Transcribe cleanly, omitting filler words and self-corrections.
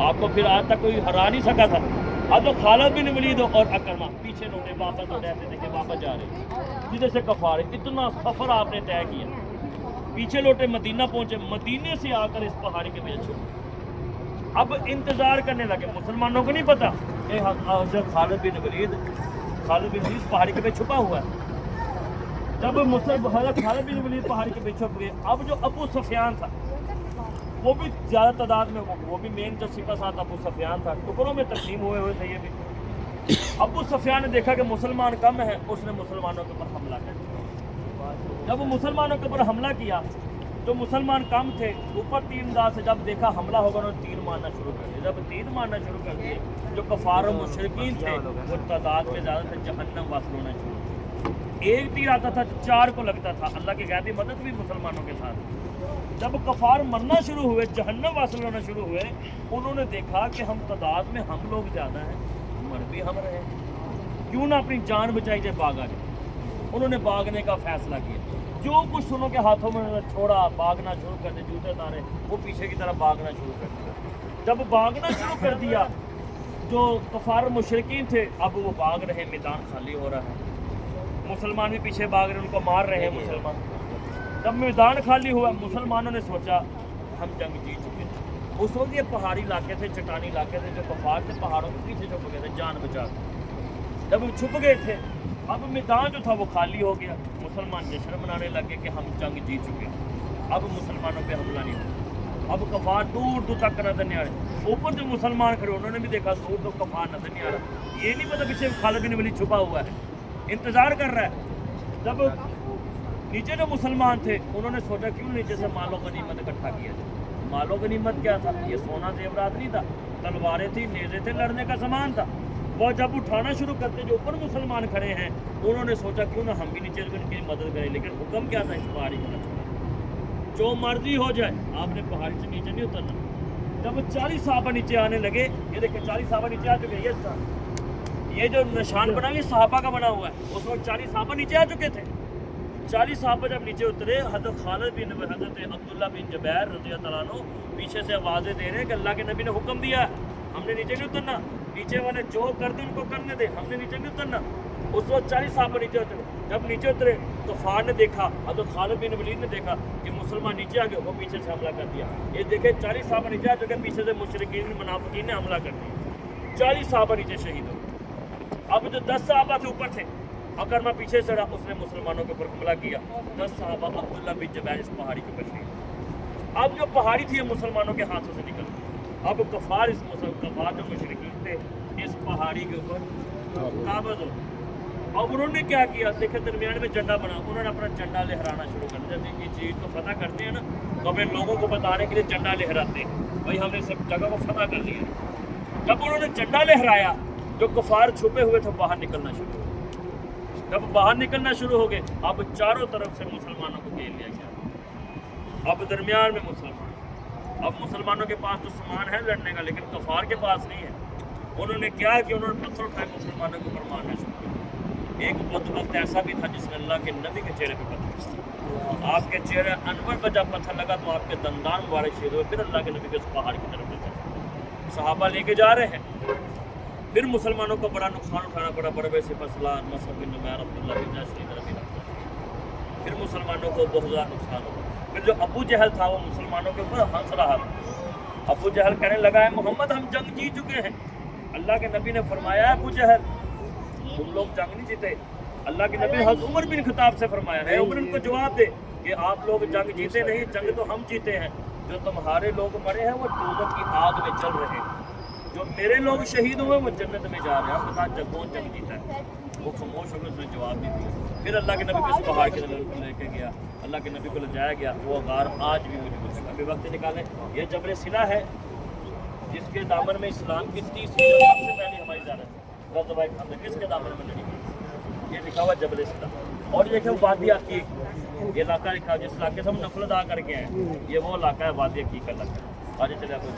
آپ کو پھر آج تک کوئی ہرا نہیں سکا تھا. اب تو خالد بن ولید اور اکرمہ پیچھے لوٹے واپس لوٹے ایسے دیکھے واپس جا رہے ہیں جدھر سے کفار. اتنا سفر آپ نے طے کیا, پیچھے لوٹے مدینہ پہنچے, مدینے سے آ کر اس پہاڑی کے پیچھے اب انتظار کرنے لگے. مسلمانوں کو نہیں پتا کہ خالد بن ولید پہاڑی کے پیچھے چھپا ہوا ہے. جب حضرت خالد بن ولید پہاڑی کے پیچھے چھپ گئے, اب جو ابو سفیان تھا وہ بھی زیادہ تعداد میں, وہ بھی مین جو سپہ ساتھ ابو سفیان تھا, ٹکڑوں میں تقسیم ہوئے تھے یہ بھی. ابو سفیان نے دیکھا کہ مسلمان کم ہیں, اس نے مسلمانوں کے اوپر حملہ کر دیا. جب مسلمانوں کے اوپر حملہ کیا تو مسلمان کم تھے, اوپر تیر انداز سے جب دیکھا حملہ ہوگا انہوں نے تیر مارنا شروع کر دیا. جب تیر مارنا شروع کر دیے جو کفار و مشرکین تھے وہ تعداد میں زیادہ تھے, جہنم واصل ہونا شروع. ایک تیر آتا تھا 4 کو لگتا تھا. اللہ کی غیبی مدد بھی مسلمانوں کے ساتھ. جب کفار مرنا شروع ہوئے, جہنم واصل ہونا شروع ہوئے, انہوں نے دیکھا کہ ہم تعداد میں ہم لوگ زیادہ ہیں, مر بھی ہم رہے, کیوں نہ اپنی جان بچائی جائے, بھاگا جائے. انہوں نے بھاگنے کا فیصلہ کیا. جو کچھ انہوں کے ہاتھوں میں چھوڑا, بھاگنا شروع کر دیا. جوتے اتارے, وہ پیچھے کی طرف بھاگنا شروع کر دیا. جب بھاگنا شروع کر دیا جو کفار مشرکین تھے, اب وہ بھاگ رہے, میدان خالی ہو رہا ہے, مسلمان بھی پیچھے بھاگ رہے, ان کو مار رہے ہیں مسلمان. جب میدان خالی ہوا, مسلمانوں نے سوچا ہم جنگ جیت چکے تھے. اس وقت یہ پہاڑی علاقے تھے, چٹانی علاقے تھے, جو کفار تھے پہاڑوں کے پیچھے چھپ گئے تھے جان بچا کے. جب وہ چھپ گئے تھے, اب میدان جو تھا وہ خالی ہو گیا. مسلمان جشن منانے لگے کہ ہم جنگ جیت چکے. اب مسلمانوں پہ حملہ نہیں ہوا. اب کفار دور دور تک نظر نہیں آ رہے. اوپر جو مسلمان کھڑے انہوں نے بھی دیکھا دور دور کفار نظر نہیں آ رہا. یہ نہیں پتا پیچھے خالد بن ولید چھپا ہوا ہے, انتظار کر رہا ہے. جب نیچے جو مسلمان تھے انہوں نے سوچا کیوں نیچے سے مال و غنیمت اکٹھا کیا جائے. مال و غنیمت کیا تھا؟ یہ سونا زیورات نہیں تھا, تلواریں تھیں, نیزے تھے, لڑنے کا سامان تھا. وہ جب اٹھانا شروع کرتے جو اوپر مسلمان کھڑے ہیں, انہوں نے سوچا کیوں نہ ہم بھی نیچے ان کی مدد کریں. لیکن حکم کیا تھا اس پہاڑی کا, جو مرضی ہو جائے آپ نے پہاڑی سے نیچے نہیں اترنا. جب 40 صحابہ نیچے آنے لگے, یہ دیکھیں 40 صحابہ نیچے آ چکے. یہ جو نشان بنا یہ صحابہ کا بنا ہوا ہے. اس وقت 40 صحابہ نیچے آ چکے تھے. 40 صحابہ جب نیچے اترے, حضرت حضرت عبداللہ بن جبیر رضی اللہ عنہ پیچھے سے آوازیں دے رہے ہیں کہ اللہ کے نبی نے حکم دیا ہم نے نیچے نہیں اترنا, نیچے والے جو کر دیں ان کو کرنے دے, ہم نے نیچے نہیں اترنا. اس وقت 40 صحابہ نیچے اترے. جب نیچے اترے تو کفار نے دیکھا, حضرت خالد بن ولید نے دیکھا کہ مسلمان نیچے آ گئے, وہ پیچھے سے حملہ کر دیا. یہ دیکھیں 40 صحابہ نیچے آ چکے, پیچھے سے مشرکین منافقین نے حملہ کر دیا. 40 صحابہ نیچے شہید ہو. اب جو 10 صحابہ تھے اوپر تھے, اکرمہ پیچھے سے رہا, اس نے مسلمانوں کے اوپر حملہ کیا. 10 صحابہ عبداللہ بن جبیر اس پہاڑی کے اوپر شہید. اب جو پہاڑی تھی یہ مسلمانوں کے ہاتھوں سے نکل گئی. اب کفار کفار جو مشرکین تھے اس پہاڑی کے اوپر قابض ہو. اب انہوں نے کیا کیا, دیکھیں درمیان میں جھنڈا بنا, انہوں نے اپنا جھنڈا لہرانا شروع کر دیا. جیسے یہ چیز کو فتح کرتے ہیں نا تو اپنے لوگوں کو بتانے کے لیے جھنڈا لہراتے ہیں, بھائی ہم نے سب جگہ کو فتح کر لیا. جب انہوں نے جھنڈا لہرایا, جو کفار چھپے ہوئے تھے باہر نکلنا شروع ہو گئے. جب باہر نکلنا شروع ہو گئے, اب چاروں طرف سے مسلمانوں کو گھیر لیا گیا. اب درمیان میں مسلمان, اب مسلمانوں کے پاس تو سامان ہے لڑنے کا, لیکن کفار کے پاس نہیں ہے. انہوں نے کیا کہ انہوں نے پتھر اٹھائے, مسلمانوں کے اوپر مارنا شروع کیا. ایک وقت ایسا بھی تھا جس نے اللہ کے نبی کے چہرے پہ پتھر, آپ کے چہرے انور پہ جب پتھر لگا تو آپ کے دندان مبارک شہید ہوئے. پھر اللہ کے نبی کے اس پہاڑ کی طرف لے جائے, صحابہ لے کے جا رہے ہیں. پھر مسلمانوں کو بڑا نقصان اٹھانا پڑا. بڑے سے فصلان مصعب بن نمیر عبداللہ بن جاش شہید رضی اللہ عنہ. پھر مسلمانوں کو بہت زیادہ نقصان ہوا. پھر جو ابو جہل تھا وہ مسلمانوں کے اوپر ہنس رہا تھا. ابو جہل کہنے لگا ہے محمد ہم جنگ جیت چکے ہیں. اللہ کے نبی نے فرمایا ابو جہل تم لوگ جنگ نہیں جیتے. اللہ کے نبی حضرت عمر بن خطاب سے فرمایا ہے, عمر ان کو جواب دے کہ آپ لوگ جنگ جیتے نہیں, جنگ تو ہم جیتے ہیں. جو تمہارے لوگ مرے ہیں وہ دوزخ کی آگ میں چل رہے ہیں, جو میرے لوگ شہید ہوئے وہ جنت میں جا رہے ہیں. آپ بتا کون جنگ جیتا ہے؟ وہ خاموش ہو کر اس نے جواب نہیں دیا. پھر اللہ کے نبی کو اس پہاڑ کے لے کے گیا, اللہ کے نبی کو لے جایا گیا. وہ غار آج بھی موجود ہے. ابھی وقت نکالیں, یہ جبل سلا ہے جس کے دامن میں اسلام کی 30 سب سے پہلی ہماری زیارت ہے. غزوہ خندق کس کے دامن میں لڑی گئی, یہ لکھا ہوا جبل سلا. اور یہ دیکھیں وادی عقیق, یہ علاقہ لکھا جس علاقے سے ہم نفل ادا کر کے ہیں, یہ وہ علاقہ ہے وادی عقیق کا علاقہ. آج چلے آپ کو